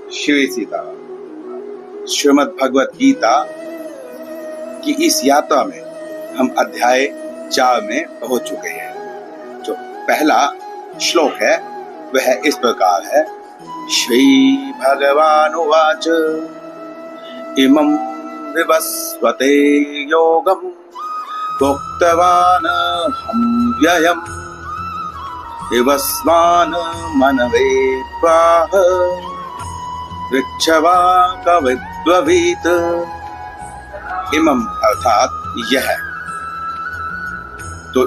श्री सीता श्रीमद् भगवत गीता की इस यात्रा में हम अध्याय 4 में पहुंच चुके हैं। जो पहला श्लोक है वह इस प्रकार है। श्री भगवानुवाच इमं विवस्वते योगं भुक्तवानहं व्ययम् विवस्वान् मनवे प्राह वृक्षवा कविद्ववीत। इमं अर्थात यह। तो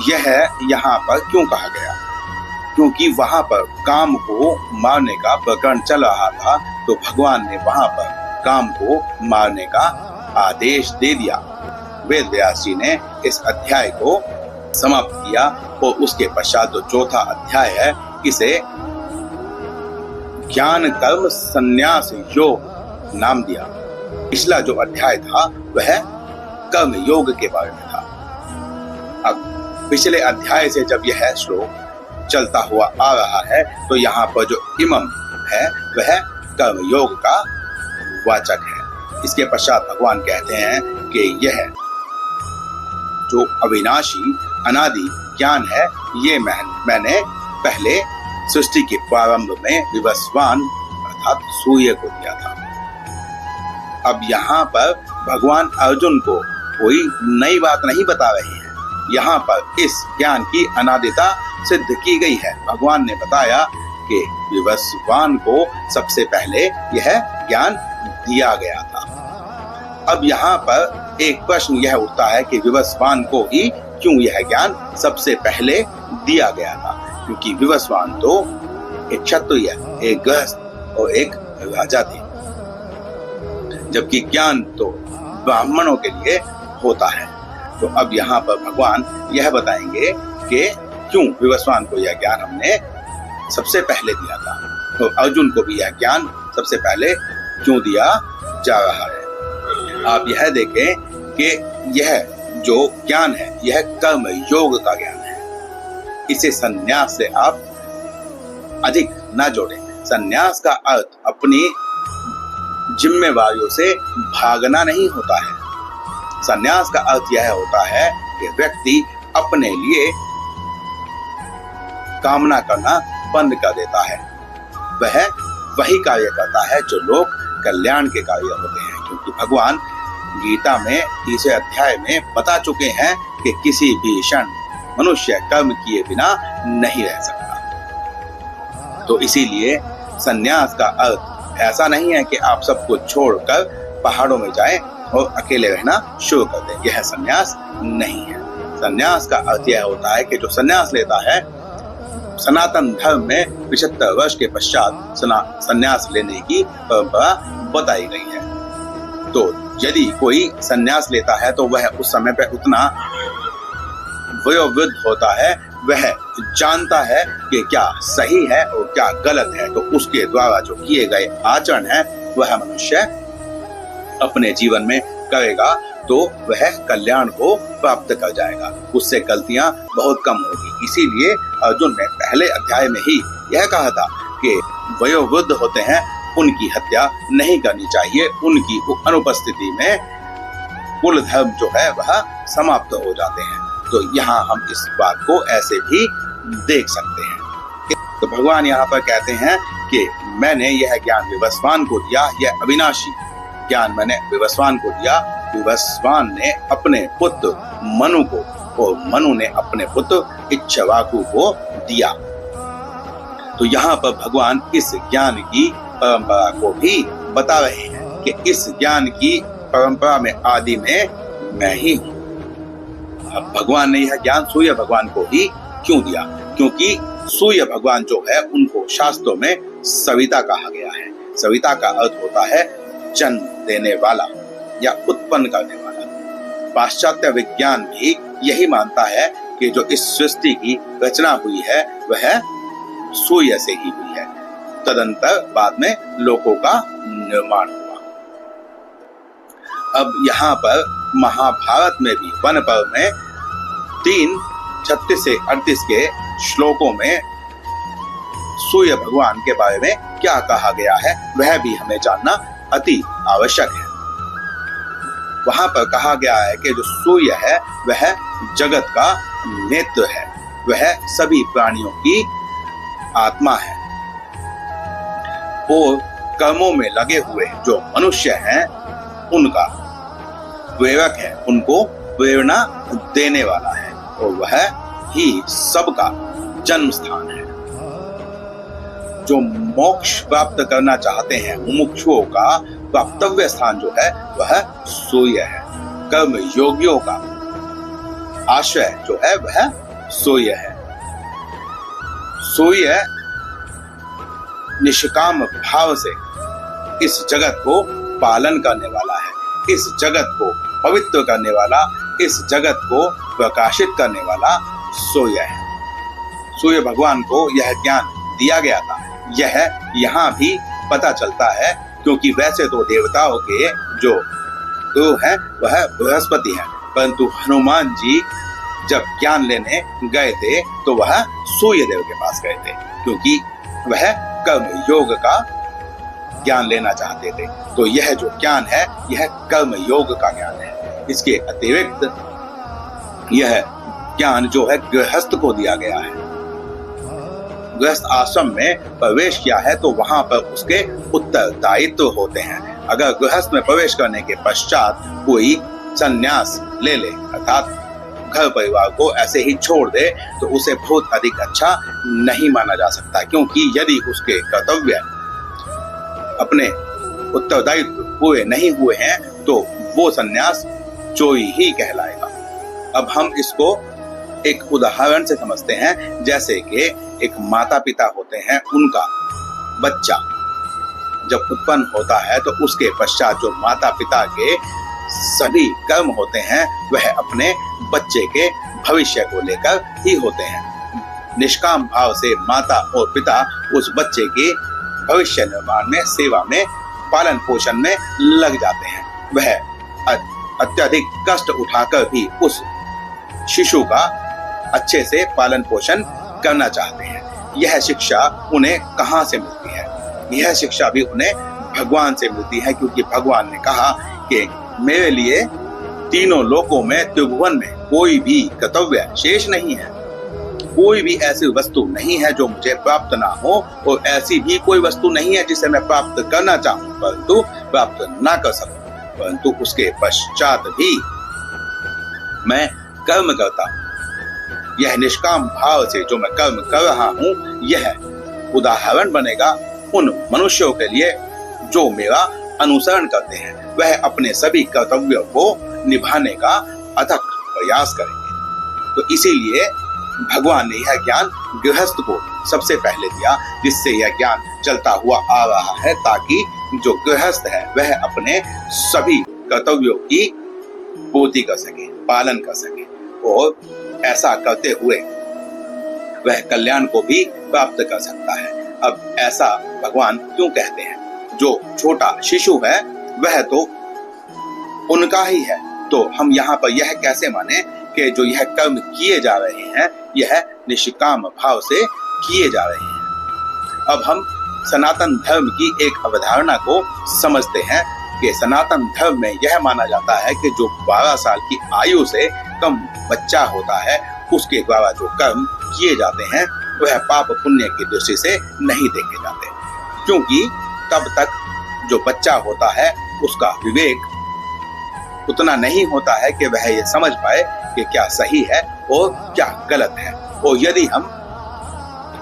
यह यहाँ पर क्यों कहा गया? क्योंकि वहां पर काम को मारने का प्रकरण चल रहा था, तो भगवान ने वहां पर काम को मारने का आदेश दे दिया। वेद व्यास जी ने इस अध्याय को समाप्त किया और उसके पश्चात जो चौथा अध्याय है इसे ज्ञान कर्म संन्यास योग नाम दिया। पिछला जो अध्याय था वह कर्म योग के बारे में था। अब पिछले अध्याय से जब यह श्लोक चलता हुआ आ रहा है तो यहाँ पर जो इमम है वह कर्म योग का वाचक है। इसके पश्चात भगवान कहते हैं कि यह जो अविनाशी अनादि ज्ञान है ये मैंने पहले सृष्टि के प्रारंभ में विवस्वान अर्थात सूर्य को दिया था। अब यहाँ पर भगवान अर्जुन को कोई नई बात नहीं बता रहे हैं। यहाँ पर इस ज्ञान की अनादिता सिद्ध की गई है। भगवान ने बताया कि विवस्वान को सबसे पहले यह ज्ञान दिया गया था। अब यहाँ पर एक प्रश्न यह उठता है कि विवस्वान को ही क्यों यह ज्ञान सबसे पहले दिया गया था? क्योंकि विवस्वान तो एक क्षत्रिय, एक गृहस्थ और एक राजा थे, जबकि ज्ञान तो ब्राह्मणों के लिए होता है। तो अब यहाँ पर भगवान यह बताएंगे कि क्यों विवस्वान को यह ज्ञान हमने सबसे पहले दिया था, तो अर्जुन को भी यह ज्ञान सबसे पहले क्यों दिया जा रहा है। आप यह देखें कि यह जो ज्ञान है यह कर्म योग का ज्ञान है। इसे संन्यास से आप अधिक ना जोड़ें। संन्यास का अर्थ अपनी जिम्मेवारियों से भागना नहीं होता है। संन्यास का अर्थ यह होता है कि व्यक्ति अपने लिए कामना करना बंद कर देता है। वह वही कार्य करता है जो लोक कल्याण के कार्य होते हैं। क्योंकि भगवान गीता में 30वें अध्याय में बता चुके हैं कि किसी भी क्षण मनुष्य कर्म किए बिना नहीं रह सकता। तो इसीलिए संन्यास का अर्थ ऐसा नहीं है कि आप सब कुछ छोड़कर पहाड़ों में जाएं और अकेले रहना शुरू कर दें। यह संन्यास नहीं है। संन्यास का अर्थ यह होता है कि जो संन्यास लेता है, सनातन धर्म में 75 वर्ष के पश्चात संन्यास लेने की परंपरा बताई गई है। तो यदि कोई संन्यास लेता है तो वह उस समय पर उतना वयोवृद्ध होता है, वह जानता है कि क्या सही है और क्या गलत है। तो उसके द्वारा जो किए गए आचरण है वह मनुष्य अपने जीवन में करेगा तो वह कल्याण को प्राप्त कर जाएगा। उससे गलतियां बहुत कम होगी। इसीलिए अर्जुन ने पहले अध्याय में ही यह कहा था कि वयोवृद्ध होते हैं उनकी हत्या नहीं करनी चाहिए। उनकी अनुपस्थिति में कुल धर्म जो है वह समाप्त हो जाते हैं। तो यहाँ हम इस बात को ऐसे भी देख सकते हैं। तो भगवान यहाँ पर कहते हैं कि मैंने यह ज्ञान विवस्वान को दिया, यह अविनाशी ज्ञान मैंने विवस्वान को दिया। विवस्वान ने अपने पुत्र मनु को और मनु ने अपने पुत्र इक्ष्वाकु को दिया। तो यहाँ पर भगवान इस ज्ञान की परंपरा को भी बता रहे हैं कि इस ज्ञान की परंपरा में आदि में मैं ही हूँ। अब भगवान ने यह ज्ञान सूर्य भगवान को ही क्यों दिया? क्योंकि सूर्य भगवान जो है उनको शास्त्रों में सविता कहा गया है। सविता का अर्थ होता है जन्म देने वाला या उत्पन्न करने वाला। पाश्चात्य विज्ञान भी यही मानता है कि जो इस सृष्टि की रचना हुई है वह सूर्य से ही हुई है। तदंतर बाद में लोकों का निर्माण हुआ। अब यहाँ पर महाभारत में भी वन पर्व में 3:36 से 38 के श्लोकों में सूर्य भगवान के बारे में क्या कहा गया है वह भी हमें जानना अति आवश्यक है। वहां पर कहा गया है कि जो सूर्य है वह जगत का नेत्र है, वह सभी प्राणियों की आत्मा है और कर्मों में लगे हुए जो मनुष्य हैं उनका प्रेरक है, उनको प्रेरणा देने वाला है और वह ही सबका जन्म स्थान है। जो मोक्ष प्राप्त करना चाहते हैं मुमुक्षुओं का प्राप्तव्य स्थान जो है वह सूर्य है। कर्म योगियों का आश्रय जो है वह सूर्य है। सूर्य निष्काम भाव से इस जगत को पालन करने वाला है, इस जगत को पवित्र करने वाला, इस जगत को प्रकाशित करने वाला सूर्य है। सूर्य भगवान को यह ज्ञान दिया गया था, यह यहाँ भी पता चलता है क्योंकि वैसे तो देवताओं के जो गुरु हैं वह बृहस्पति हैं, परंतु हनुमान जी जब ज्ञान लेने गए थे तो वह सूर्य देव के पास गए थे क्योंकि वह कर्म योग का ज्ञान लेना चाहते थे। तो यह जो ज्ञान है यह कर्म योग का ज्ञान है। इसके अतिरिक्त यह ज्ञान जो है गृहस्थ को दिया गया है। गृहस्थ आश्रम में प्रवेश किया है तो वहां पर उसके उत्तरदायित्व होते हैं। अगर गृहस्थ में प्रवेश करने के पश्चात कोई संन्यास ले ले अर्थात घर परिवार को ऐसे ही छोड़ दे तो उसे बहुत अधिक अच्छा नहीं माना जा सकता, क्योंकि यदि उसके कर्तव्य अपने उत्तरदायित्व पूरे नहीं हुए हैं तो वो संन्यास चोरी ही कहलाएगा। अब हम इसको एक उदाहरण से समझते हैं। जैसे कि एक माता पिता होते हैं, उनका बच्चा जब उत्पन्न होता है तो उसके पश्चात जो माता पिता के सभी कर्म होते हैं वह अपने बच्चे के भविष्य को लेकर ही होते हैं। निष्काम भाव से माता और पिता उस बच्चे के भविष्य निर्माण में, सेवा में, पालन पोषण में लग जाते हैं। वह अत्यधिक कष्ट उठाकर भी उस शिशु का अच्छे से पालन पोषण करना चाहते हैं। यह शिक्षा उन्हें कहाँ से मिलती है? यह शिक्षा भी उन्हें भगवान से मिलती है, क्योंकि भगवान ने कहा कि मेरे लिए तीनों लोकों में, त्रिभुवन में कोई भी कर्तव्य शेष नहीं है। कोई भी ऐसी वस्तु नहीं है जो मुझे प्राप्त ना हो और ऐसी भी कोई वस्तु नहीं है जिसे मैं प्राप्त करना चाहूं परंतु प्राप्त ना कर सकूं, परंतु उसके पश्चात भी मैं कर्म करता हूं। यह निष्काम भाव से जो मैं कर्म कर रहा हूं यह उदाहरण बनेगा उन मनुष्यों के लिए जो मेरा अनुसरण करते हैं। वह अपने सभी कर्तव्यों को निभाने का अथक प्रयास करेंगे। तो इसीलिए भगवान ने यह ज्ञान गृहस्थ को सबसे पहले दिया, जिससे यह ज्ञान चलता हुआ आ रहा है, ताकि जो गृहस्थ है वह अपने सभी कर्तव्यों की पूर्ति कर सके, पालन कर सके और ऐसा करते हुए वह कल्याण को भी प्राप्त कर सकता है। अब ऐसा भगवान क्यों कहते हैं? जो छोटा शिशु है वह तो उनका ही है, तो हम यहाँ पर यह कैसे माने कि जो यह कर्म किए जा रहे हैं यह निष्काम भाव से किए जा रहे हैं। अब हम सनातन धर्म की एक अवधारणा को समझते हैं कि सनातन धर्म में यह माना जाता है कि जो 12 साल की आयु से कम बच्चा होता है उसके द्वारा जो कर्म किए जाते हैं वह पाप पुण्य की दृष्टि से नहीं देखे जाते, क्योंकि तब तक जो बच्चा होता है उसका विवेक उतना नहीं होता है कि वह ये समझ पाए कि क्या सही है और क्या गलत है। और यदि हम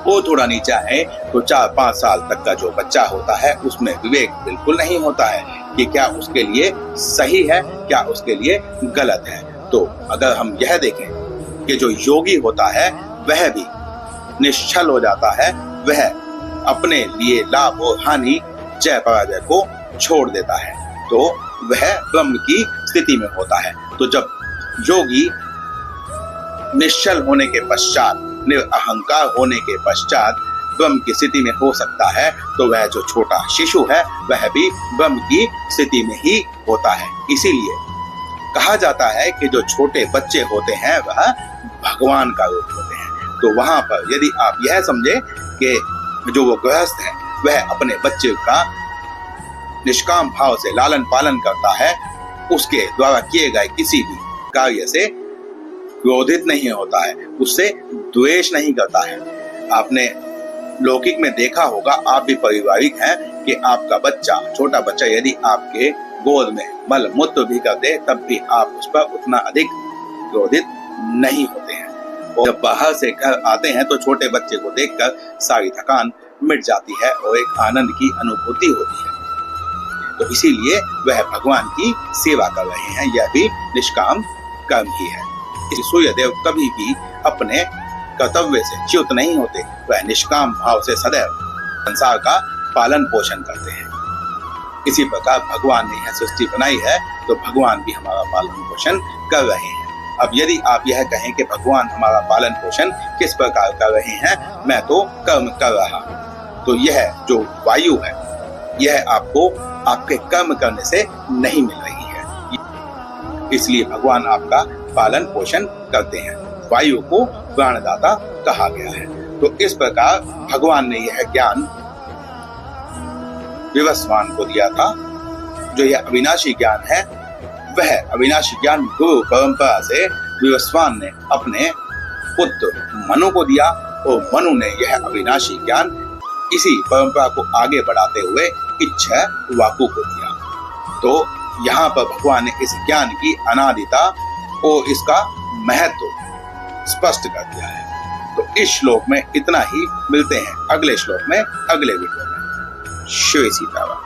वो थोड़ा नीचे आए तो 4-5 साल तक का जो बच्चा होता है उसमें विवेक बिल्कुल नहीं होता है कि क्या उसके लिए सही है, क्या उसके लिए गलत है। तो अगर हम यह देखें कि जो योगी होता है वह भी निश्चल हो जाता है, वह अपने लिए लाभ और हानि, जय पराजय को छोड़ देता है, तो वह ब्रह्म की स्थिति में होता है। तो जब योगी निश्चल होने के पश्चात, निरअहंकार होने के पश्चात ब्रह्म की स्थिति में हो सकता है, तो वह जो छोटा शिशु है वह भी ब्रह्म की स्थिति में ही होता है। इसीलिए कहा जाता है कि जो छोटे बच्चे होते हैं वह भगवान का रूप होते हैं। तो वहां पर यदि आप यह समझे कि जो वो गृहस्थ है वह अपने बच्चे का निष्काम भाव से लालन पालन करता है, उसके द्वारा किए गए किसी भी कार्य से क्रोधित नहीं होता है, उससे द्वेष नहीं करता है। आपने लौकिक में देखा होगा, आप भी पारिवारिक हैं, कि आपका बच्चा, छोटा बच्चा यदि आपके गोद में मल मूत्र भी कर दे तब भी आप उस पर उतना अधिक क्रोधित नहीं होते हैं। और जब बाहर से घर आते हैं तो छोटे बच्चे को देखकर सारी थकान मिट जाती है और एक आनंद की अनुभूति होती है। तो इसीलिए वह भगवान की सेवा कर रहे हैं, यह भी निष्काम कर्म ही है। सूर्यदेव कभी भी अपने कर्तव्य से च्युत नहीं होते, वह निष्काम भाव से सदैव संसार का पालन पोषण करते हैं। इसी प्रकार भगवान ने यह सृष्टि बनाई है तो भगवान भी हमारा पालन पोषण कर रहे हैं। अब यदि आप यह कहें कि भगवान हमारा पालन पोषण किस प्रकार कर रहे हैं, मैं तो कर्म कर रहा हूं, तो यह जो वायु है यह आपको आपके कर्म करने से नहीं मिल रही है, इसलिए भगवान आपका पालन पोषण करते हैं। वायु को प्राणदाता कहा गया है। तो इस प्रकार भगवान ने यह ज्ञान विवस्वान को दिया था। जो यह अविनाशी ज्ञान है वह अविनाशी ज्ञान गुरु परंपरा से विवस्वान ने अपने पुत्र मनु को दिया और मनु ने यह अविनाशी ज्ञान इसी परंपरा को आगे बढ़ाते हुए इक्ष्वाकु को दिया। तो यहाँ पर भगवान ने इस ज्ञान की अनादिता और इसका महत्व स्पष्ट कर दिया है। तो इस श्लोक में इतना ही, मिलते हैं अगले श्लोक में अगले वीडियो में। श्री सीताराम।